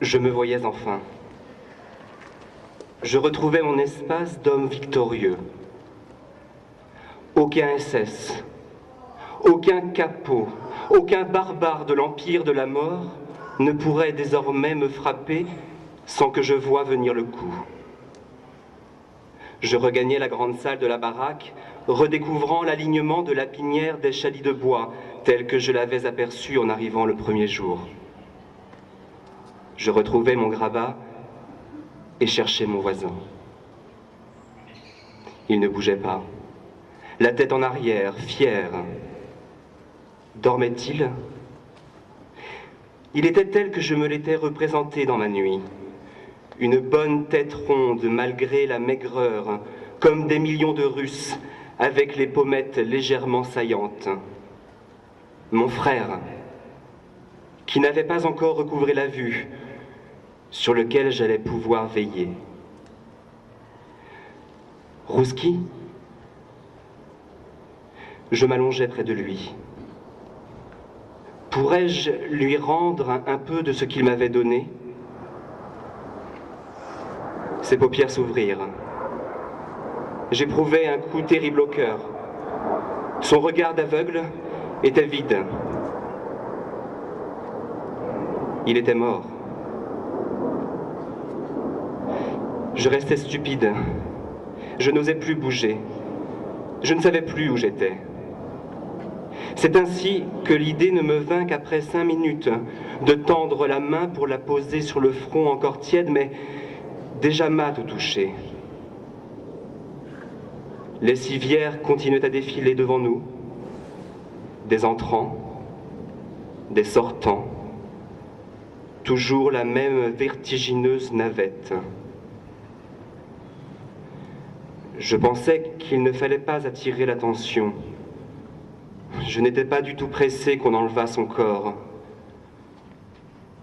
Je me voyais enfin. Je retrouvais mon espace d'homme victorieux. Aucun SS, aucun capot, aucun barbare de l'empire de la mort ne pourrait désormais me frapper sans que je voie venir le coup. Je regagnais la grande salle de la baraque, redécouvrant l'alignement de la pinière des chalis de bois, tel que je l'avais aperçu en arrivant le premier jour. Je retrouvais mon grabat et cherchais mon voisin. Il ne bougeait pas, la tête en arrière, fier. Dormait-il ? Il était tel que je me l'étais représenté dans ma nuit. Une bonne tête ronde malgré la maigreur, comme des millions de Russes, avec les pommettes légèrement saillantes. Mon frère, qui n'avait pas encore recouvré la vue, sur lequel j'allais pouvoir veiller. Rouski ? Je m'allongeais près de lui. Pourrais-je lui rendre un peu de ce qu'il m'avait donné ? Ses paupières s'ouvrirent. J'éprouvais un coup terrible au cœur. Son regard d'aveugle était vide. Il était mort. Je restais stupide. Je n'osais plus bouger. Je ne savais plus où j'étais. C'est ainsi que l'idée ne me vint qu'après 5 minutes de tendre la main pour la poser sur le front encore tiède, mais déjà mat au toucher. Les civières continuaient à défiler devant nous, des entrants, des sortants, toujours la même vertigineuse navette. Je pensais qu'il ne fallait pas attirer l'attention. Je n'étais pas du tout pressé qu'on enlevât son corps.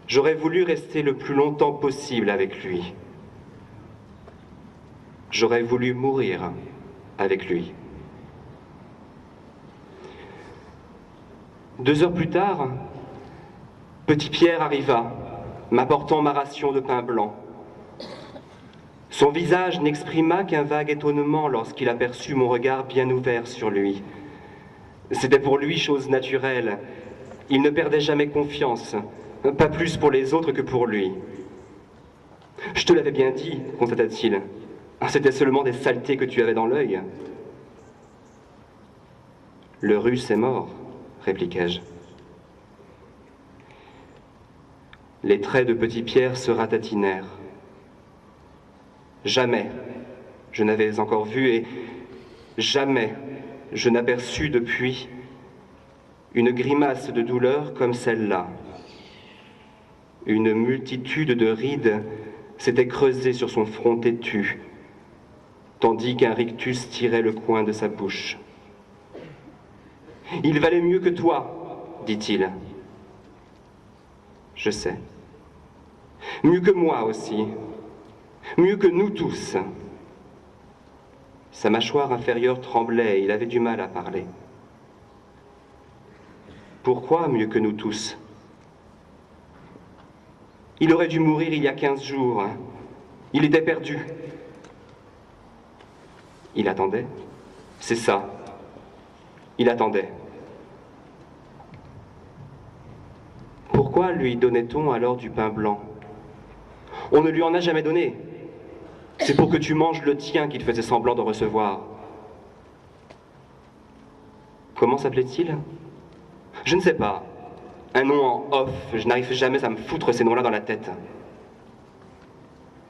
J'aurais voulu rester le plus longtemps possible avec lui. J'aurais voulu mourir avec lui. 2 heures plus tard, Petit Pierre arriva, m'apportant ma ration de pain blanc. Son visage n'exprima qu'un vague étonnement lorsqu'il aperçut mon regard bien ouvert sur lui. C'était pour lui chose naturelle. Il ne perdait jamais confiance, pas plus pour les autres que pour lui. « Je te l'avais bien dit, constata-t-il. C'était seulement des saletés que tu avais dans l'œil. »« Le Russe est mort, répliquai-je. Les traits de Petit Pierre se ratatinèrent. Jamais je n'avais encore vu et jamais je n'aperçus depuis une grimace de douleur comme celle-là. Une multitude de rides s'était creusée sur son front têtu, tandis qu'un rictus tirait le coin de sa bouche. « Il valait mieux que toi, dit-il. »« Je sais. Mieux que moi aussi. Mieux que nous tous. » Sa mâchoire inférieure tremblait et il avait du mal à parler. « Pourquoi mieux que nous tous ? Il aurait dû mourir il y a 15 jours. Il était perdu. » Il attendait. C'est ça. Il attendait. Pourquoi lui donnait-on alors du pain blanc ? On ne lui en a jamais donné. C'est pour que tu manges le tien qu'il faisait semblant de recevoir. Comment s'appelait-il ? Je ne sais pas. Un nom en off, je n'arrive jamais à me foutre ces noms-là dans la tête.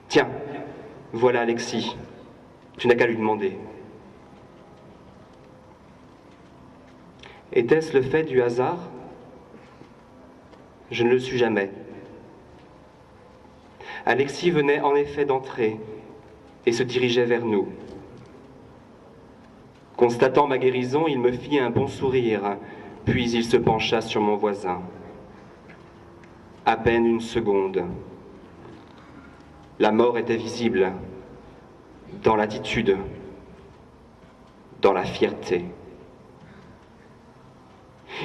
Tiens, voilà Alexis. Tu n'as qu'à lui demander. Était-ce le fait du hasard ? Je ne le sus jamais. Alexis venait en effet d'entrer et se dirigeait vers nous. Constatant ma guérison, il me fit un bon sourire, puis il se pencha sur mon voisin. À peine une seconde. La mort était visible, dans l'attitude, dans la fierté.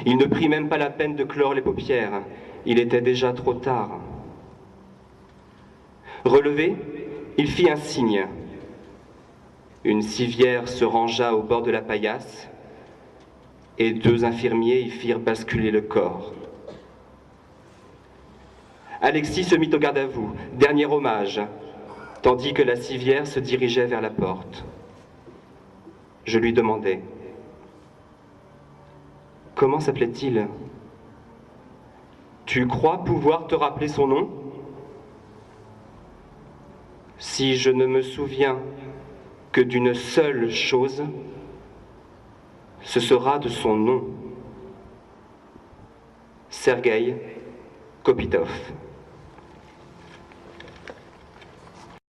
Il ne prit même pas la peine de clore les paupières, il était déjà trop tard. Relevé, il fit un signe. Une civière se rangea au bord de la paillasse et 2 infirmiers y firent basculer le corps. Alexis se mit au garde à vous, dernier hommage, tandis que la civière se dirigeait vers la porte. Je lui demandai: « Comment s'appelait-il ? Tu crois pouvoir te rappeler son nom ? Si je ne me souviens que d'une seule chose, ce sera de son nom. Sergueï Kopitov. »